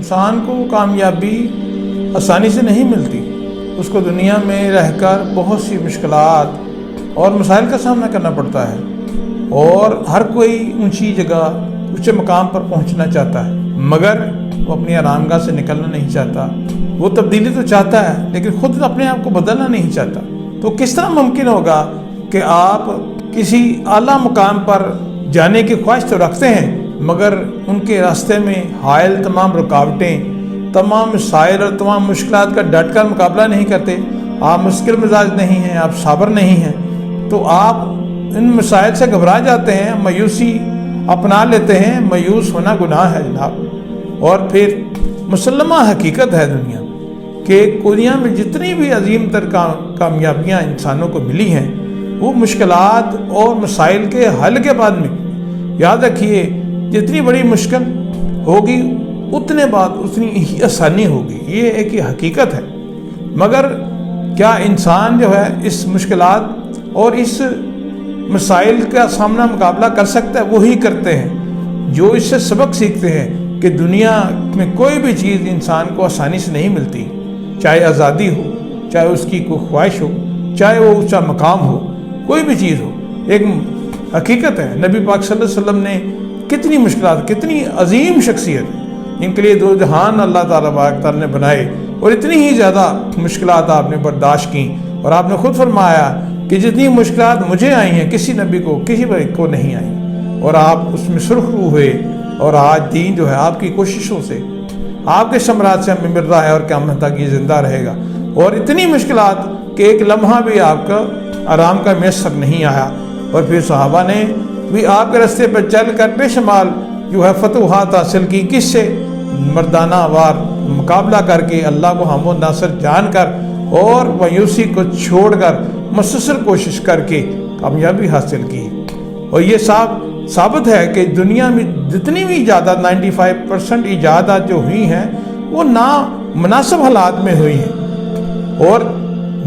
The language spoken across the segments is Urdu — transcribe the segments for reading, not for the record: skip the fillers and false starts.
انسان کو کامیابی آسانی سے نہیں ملتی، اس کو دنیا میں رہ کر بہت سی مشکلات اور مسائل کا سامنا کرنا پڑتا ہے، اور ہر کوئی اونچی جگہ اونچے مقام پر پہنچنا چاہتا ہے، مگر وہ اپنی آرامگاہ سے نکلنا نہیں چاہتا۔ وہ تبدیلی تو چاہتا ہے لیکن خود اپنے آپ کو بدلنا نہیں چاہتا۔ تو کس طرح ممکن ہوگا کہ آپ کسی اعلیٰ مقام پر جانے کی خواہش تو رکھتے ہیں، مگر ان کے راستے میں حائل تمام رکاوٹیں، تمام مسائل اور تمام مشکلات کا ڈٹ کر مقابلہ نہیں کرتے؟ آپ مشکل مزاج نہیں ہیں، آپ صابر نہیں ہیں، تو آپ ان مسائل سے گھبرا جاتے ہیں، مایوسی اپنا لیتے ہیں۔ مایوس ہونا گناہ ہے جناب، اور پھر مسلمہ حقیقت ہے دنیا کہ دنیا میں جتنی بھی عظیم تر کامیابیاں انسانوں کو ملی ہیں وہ مشکلات اور مسائل کے حل کے بعد میں۔ یاد رکھیے، جتنی بڑی مشکل ہوگی اتنے بعد اتنی ہی آسانی ہوگی، یہ ایک حقیقت ہے۔ مگر کیا انسان جو ہے اس مشکلات اور اس مسائل کا سامنا مقابلہ کر سکتا ہے؟ وہی کرتے ہیں جو اس سے سبق سیکھتے ہیں کہ دنیا میں کوئی بھی چیز انسان کو آسانی سے نہیں ملتی، چاہے آزادی ہو، چاہے اس کی کوئی خواہش ہو، چاہے وہ اونچا مقام ہو، کوئی بھی چیز ہو۔ ایک حقیقت ہے، نبی پاک صلی اللہ علیہ وسلم نے کتنی مشکلات، کتنی عظیم شخصیت، ان کے لیے دو جہان اللہ تعالیٰ نے بنائے، اور اتنی ہی زیادہ مشکلات آپ نے برداشت کی، اور آپ نے خود فرمایا کہ جتنی مشکلات مجھے آئی ہیں کسی نبی کو، کسی کو نہیں آئی، اور آپ اس میں سرخرو ہوئے، اور آج دین جو ہے آپ کی کوششوں سے، آپ کے ثمرات سے ہمیں مل رہا ہے، اور قیامت تک یہ زندہ رہے گا۔ اور اتنی مشکلات کہ ایک لمحہ بھی آپ کا آرام کا میسر نہیں آیا، اور پھر صحابہ نے بھی آپ کے راستے پر چل کر بے شمار جو ہے فتوحات حاصل کی، کس سے؟ مردانہ وار مقابلہ کر کے، اللہ کو ہم و ناصر جان کر، اور مایوسی کو چھوڑ کر مسلسل کوشش کر کے کامیابی حاصل کی۔ اور یہ ثابت ہے کہ دنیا میں جتنی بھی ایجادات، 95% ایجادات جو ہوئی ہیں وہ نامناسب حالات میں ہوئی ہیں۔ اور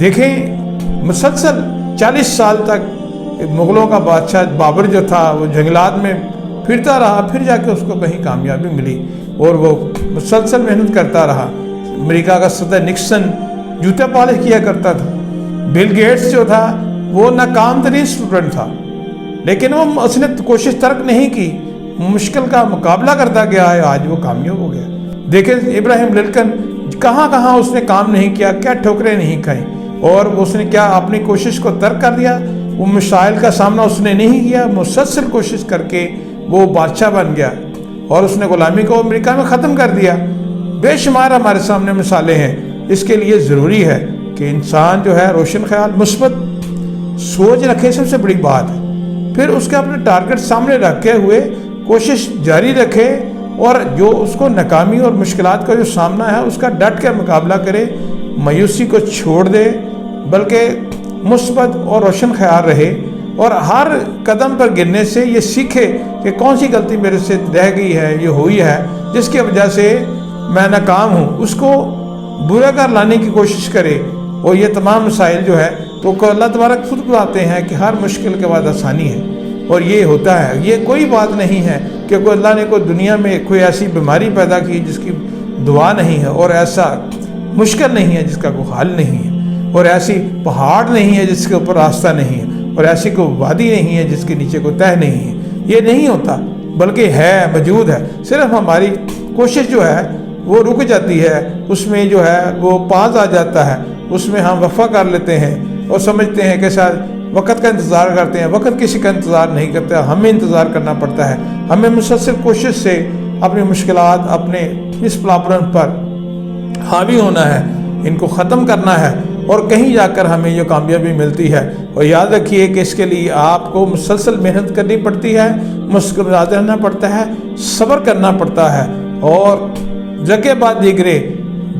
دیکھیں، مسلسل 40 سال تک مغلوں کا بادشاہ بابر جو تھا وہ جنگلات میں پھرتا رہا، پھر جا کے اس کو کہیں کامیابی ملی، اور وہ مسلسل محنت کرتا رہا۔ امریکہ کا صدر نکسن جوتے پالش کیا کرتا تھا، بل گیٹس جو تھا وہ ناکام ترین اسٹوڈنٹ تھا، لیکن اس نے کوشش ترک نہیں کی، مشکل کا مقابلہ کرتا گیا ہے، آج وہ کامیاب ہو گیا۔ دیکھیں ابراہیم لنکن، کہاں اس نے کام نہیں کیا، کیا ٹھوکریں نہیں کھائیں، اور اس نے کیا اپنی کوشش کو ترک کر دیا؟ وہ مسائل کا سامنا اس نے نہیں کیا، مسلسل کوشش کر کے وہ بادشاہ بن گیا، اور اس نے غلامی کو امریکہ میں ختم کر دیا۔ بے شمار ہمارے سامنے مثالیں ہیں۔ اس کے لیے ضروری ہے کہ انسان جو ہے روشن خیال، مثبت سوچ رکھے، سب سے بڑی بات ہے۔ پھر اس کے اپنے ٹارگٹ سامنے رکھے ہوئے کوشش جاری رکھے، اور جو اس کو ناکامی اور مشکلات کا جو سامنا ہے اس کا ڈٹ کر مقابلہ کرے، مایوسی کو چھوڑ دے، بلکہ مثبت اور روشن خیال رہے، اور ہر قدم پر گرنے سے یہ سیکھے کہ کون سی غلطی میرے سے رہ گئی ہے، یہ ہوئی ہے جس کی وجہ سے میں ناکام ہوں، اس کو برا کر لانے کی کوشش کرے۔ اور یہ تمام مسائل جو ہے تو اللہ تبارک خود بتاتے ہیں کہ ہر مشکل کے بعد آسانی ہے، اور یہ ہوتا ہے۔ یہ کوئی بات نہیں ہے کہ کوئی اللہ نے کوئی دنیا میں کوئی ایسی بیماری پیدا کی جس کی دعا نہیں ہے، اور ایسا مشکل نہیں ہے جس کا کوئی حل نہیں ہے، اور ایسی پہاڑ نہیں ہے جس کے اوپر راستہ نہیں ہے، اور ایسی کوئی وادی نہیں ہے جس کے نیچے کوئی تہہ نہیں ہے۔ یہ نہیں ہوتا، بلکہ ہے، موجود ہے۔ صرف ہماری کوشش جو ہے وہ رک جاتی ہے، اس میں جو ہے وہ پاز آ جاتا ہے، اس میں ہم وفا کر لیتے ہیں اور سمجھتے ہیں کہ شاید وقت کا انتظار کرتے ہیں۔ وقت کسی کا انتظار نہیں کرتا، ہمیں انتظار کرنا پڑتا ہے۔ ہمیں مسلسل کوشش سے اپنی مشکلات، اپنے اس پرابلم پر حاوی ہونا ہے، ان کو ختم کرنا ہے، اور کہیں جا کر ہمیں یہ کامیابی ملتی ہے۔ اور یاد رکھیے کہ اس کے لیے آپ کو مسلسل محنت کرنی پڑتی ہے، مسکراتے رہنا پڑتا ہے، صبر کرنا پڑتا ہے، اور جگہ بعد دیگرے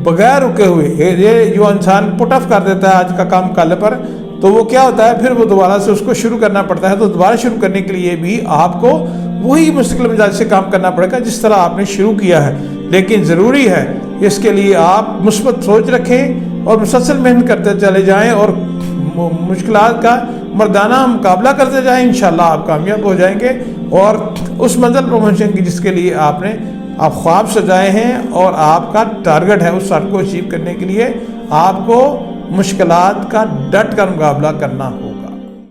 بغیر رکے ہوئے یہ جو انسان پٹ آف کر دیتا ہے آج کا کام کل پر، تو وہ کیا ہوتا ہے، پھر وہ دوبارہ سے اس کو شروع کرنا پڑتا ہے۔ تو دوبارہ شروع کرنے کے لیے بھی آپ کو وہی مستقل مزاج سے کام کرنا پڑے گا جس طرح آپ نے شروع کیا ہے۔ لیکن ضروری ہے اس کے لیے آپ مثبت سوچ رکھیں اور مسلسل محنت کرتے چلے جائیں، اور مشکلات کا مردانہ مقابلہ کرتے جائیں۔ انشاءاللہ آپ کامیاب ہو جائیں گے، اور اس منزل پر پہنچیں گے جس کے لیے آپ نے آپ خواب سجائے ہیں اور آپ کا ٹارگٹ ہے اس شرط کو اچیو کرنے کے لیے آپ کو مشکلات کا ڈٹ کر مقابلہ کرنا ہو۔